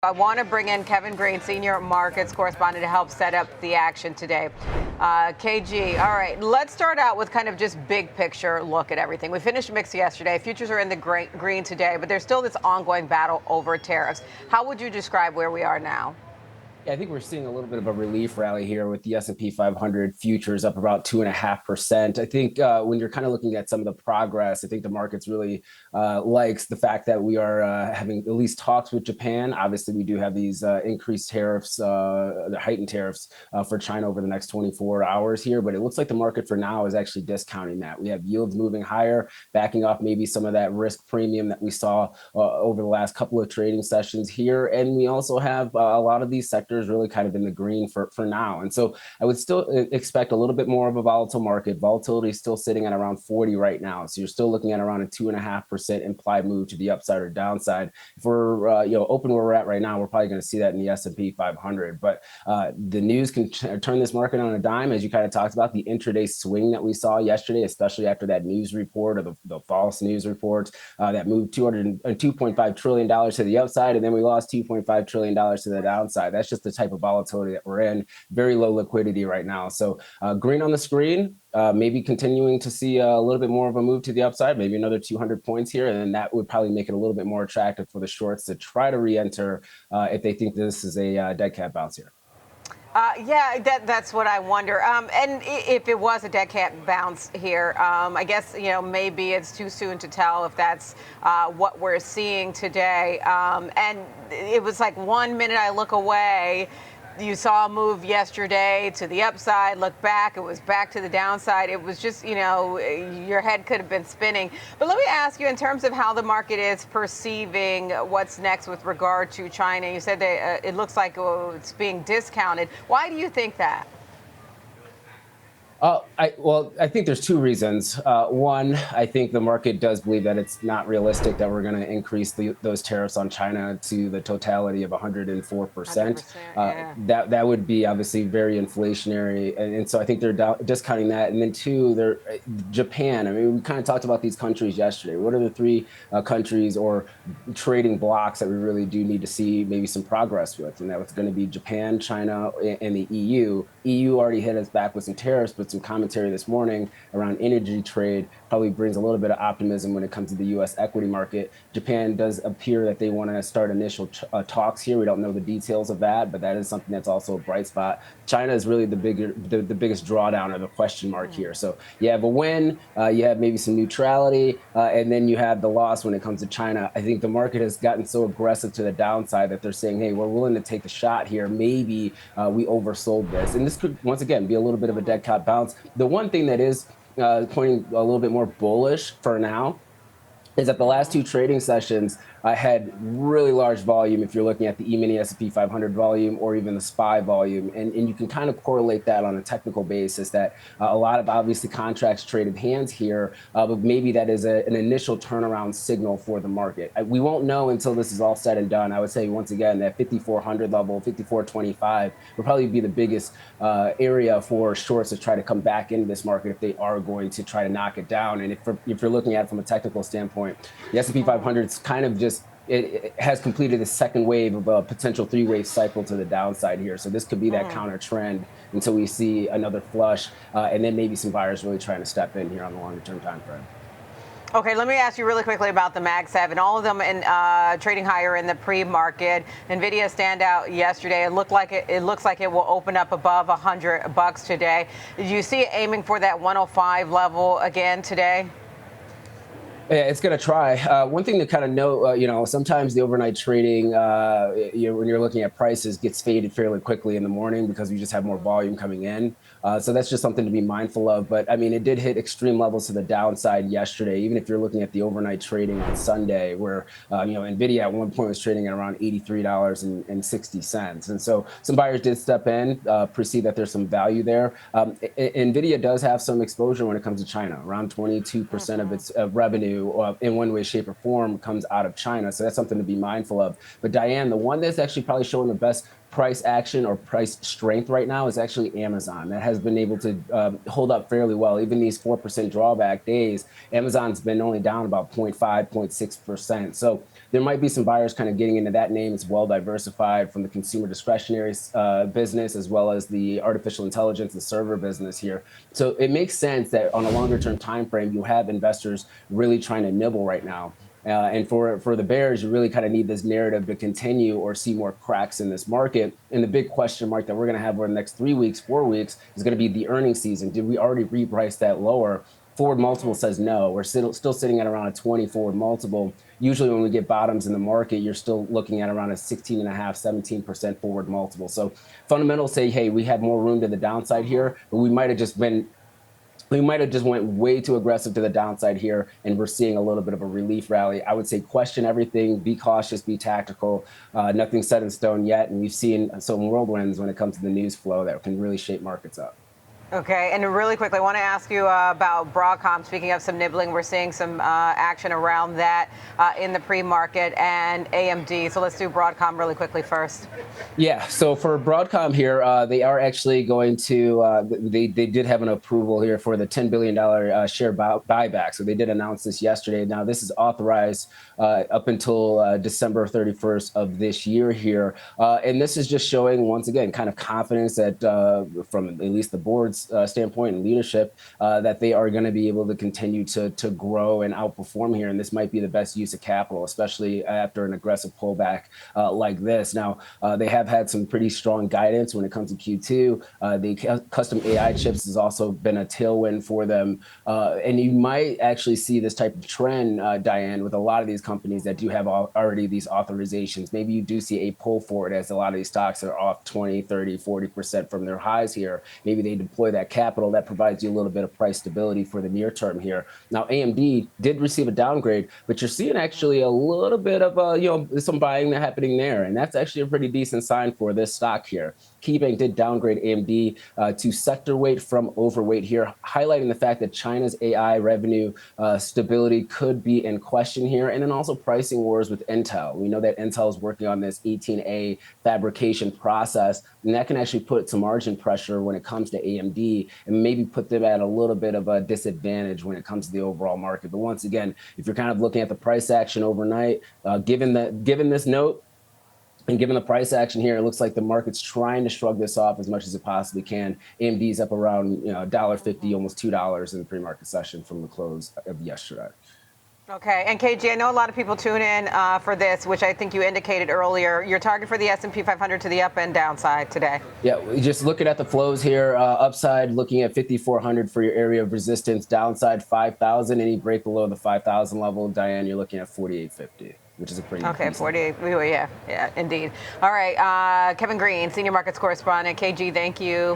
I want to bring in Kevin Green, senior markets correspondent, to help set up the action today. KG, all right, let's start out with kind of just big picture look at everything. We finished mixed yesterday. Futures are in the green today, but there's still this ongoing battle over tariffs. How would you describe where we are now? Yeah, I think we're seeing a little bit of a relief rally here with the S&P 500 futures up about 2.5%. I think when you're kind of looking at some of the progress, I think the market's really likes the fact that we are having at least talks with Japan. Obviously, we do have these increased tariffs, the heightened tariffs for China over the next 24 hours here, but it looks like the market for now is actually discounting that. We have yields moving higher, backing off maybe some of that risk premium that we saw over the last couple of trading sessions here. And we also have a lot of these sectors really kind of in the green for now. And so I would still expect a little bit more of a volatile market. Volatility is still sitting at around 40 right now. So you're still looking at around a 2.5% implied move to the upside or downside. If we're open where we're at right now, we're probably going to see that in the S&P 500. But the news can turn this market on a dime, as you kind of talked about, the intraday swing that we saw yesterday, especially after that news report or the false news report that moved $2.5 trillion to the upside, and then we lost $2.5 trillion to the downside. That's just the type of volatility that we're in. Very low liquidity right now. So green on the screen, maybe continuing to see a little bit more of a move to the upside, maybe another 200 points here. And then that would probably make it a little bit more attractive for the shorts to try to re-enter if they think this is a dead cat bounce here. Yeah, that's what I wonder. And if it was a dead cat bounce here, I guess, maybe it's too soon to tell if that's what we're seeing today. And it was like 1 minute I look away. You saw a move yesterday to the upside, look back, it was back to the downside. It was just, your head could have been spinning. But let me ask you, in terms of how the market is perceiving what's next with regard to China, you said that it looks like it's being discounted. Why do you think that? I think there's two reasons. One, I think the market does believe that it's not realistic that we're going to increase those tariffs on China to the totality of 104%. Yeah. That would be obviously very inflationary, and so I think they're discounting that. And then two, Japan. I mean, we kind of talked about these countries yesterday. What are the three countries or trading blocks that we really do need to see maybe some progress with? And that was going to be Japan, China, and the EU. EU already hit us back with some tariffs, but some commentary this morning around energy trade probably brings a little bit of optimism when it comes to the U.S. equity market. Japan does appear that they want to start initial talks here. We don't know the details of that, but that is something that's also a bright spot. China is really the biggest drawdown or the question mark here. So you have a win, you have maybe some neutrality, and then you have the loss when it comes to China. I think the market has gotten so aggressive to the downside that they're saying, hey, we're willing to take the shot here. Maybe we oversold this. And this could, once again, be a little bit of a dead cat bounce. The one thing that is pointing a little bit more bullish for now is that the last two trading sessions had really large volume if you're looking at the E-mini S&P 500 volume or even the SPY volume. And you can kind of correlate that on a technical basis that a lot of obviously contracts traded hands here, but maybe that is an initial turnaround signal for the market. We won't know until this is all said and done. I would say, once again, that 5,400 level, 5,425 will probably be the biggest area for shorts to try to come back into this market if they are going to try to knock it down. And if you're looking at it from a technical standpoint, the S&P 500 is kind of just, it has completed the second wave of a potential three-wave cycle to the downside here. So this could be that counter trend until we see another flush, and then maybe some buyers really trying to step in here on the longer-term time frame. Okay, let me ask you really quickly about the Mag 7. All of them in trading higher in the pre-market. Nvidia stand out yesterday. It looks like it will open up above $100 today. Did you see it aiming for that 105 level again today? Yeah, it's going to try. One thing to kind of note, sometimes the overnight trading, when you're looking at prices, gets faded fairly quickly in the morning because we just have more volume coming in. So that's just something to be mindful of. But I mean, it did hit extreme levels to the downside yesterday. Even if you're looking at the overnight trading on Sunday, where Nvidia at one point was trading at around $83.60, and so some buyers did step in, perceive that there's some value there. Nvidia does have some exposure when it comes to China. Around 22% of its revenue in one way, shape, or form comes out of China. So that's something to be mindful of. But Diane, the one that's actually probably showing the best price action or price strength right now is actually Amazon. That has been able to hold up fairly well. Even these 4% drawback days, Amazon's been only down about 0.5, 0.6%. So there might be some buyers kind of getting into that name. It's well diversified from the consumer discretionary business as well as the artificial intelligence and server business here. So it makes sense that on a longer term time frame, you have investors really trying to nibble right now. And for the bears, you really kind of need this narrative to continue or see more cracks in this market. And the big question mark that we're going to have over the next 3 weeks, 4 weeks is going to be the earnings season. Did we already reprice that lower? Forward multiple says no. We're still sitting at around a 20 forward multiple. Usually when we get bottoms in the market, you're still looking at around a 16.5, 17% forward multiple. So fundamentals say, hey, we have more room to the downside here, but we might have just went way too aggressive to the downside here, and we're seeing a little bit of a relief rally. I would say question everything, be cautious, be tactical. Nothing's set in stone yet, and we've seen some whirlwinds when it comes to the news flow that can really shape markets up. Okay, and really quickly, I want to ask you about Broadcom. Speaking of some nibbling, we're seeing some action around that in the pre-market, and AMD. So let's do Broadcom really quickly first. Yeah, so for Broadcom here, they are actually going to, they did have an approval here for the $10 billion share buyback. So they did announce this yesterday. Now, this is authorized up until December 31st of this year here. And this is just showing, once again, kind of confidence that from at least the board's standpoint and leadership, that they are going to be able to continue to grow and outperform here. And this might be the best use of capital, especially after an aggressive pullback like this. Now, they have had some pretty strong guidance when it comes to Q2. The custom AI chips has also been a tailwind for them. And you might actually see this type of trend, Diane, with a lot of these companies that do have already these authorizations. Maybe you do see a pull forward as a lot of these stocks are off 20, 30, 40% from their highs here. Maybe they deploy that capital that provides you a little bit of price stability for the near term here. Now, AMD did receive a downgrade, but you're seeing actually a little bit of some buying happening there, and that's actually a pretty decent sign for this stock here. KeyBank did downgrade AMD to sector weight from overweight here, highlighting the fact that China's AI revenue stability could be in question here, and then also pricing wars with Intel. We know that Intel is working on this 18A fabrication process, and that can actually put some margin pressure when it comes to AMD and maybe put them at a little bit of a disadvantage when it comes to the overall market. But once again, if you're kind of looking at the price action overnight, given this note, and given the price action here, it looks like the market's trying to shrug this off as much as it possibly can. AMD's up around $1.50, almost $2 in the pre-market session from the close of yesterday. Okay, and KG, I know a lot of people tune in for this, which I think you indicated earlier. Your target for the S&P 500 to the up and downside today? Yeah, just looking at the flows here, upside looking at 5,400 for your area of resistance, downside 5,000. Any break below the 5,000 level, Diane, you're looking at 4,850. Which is a pretty okay, 48. Yeah, indeed. All right, Kevin Green, senior markets correspondent. KG, thank you.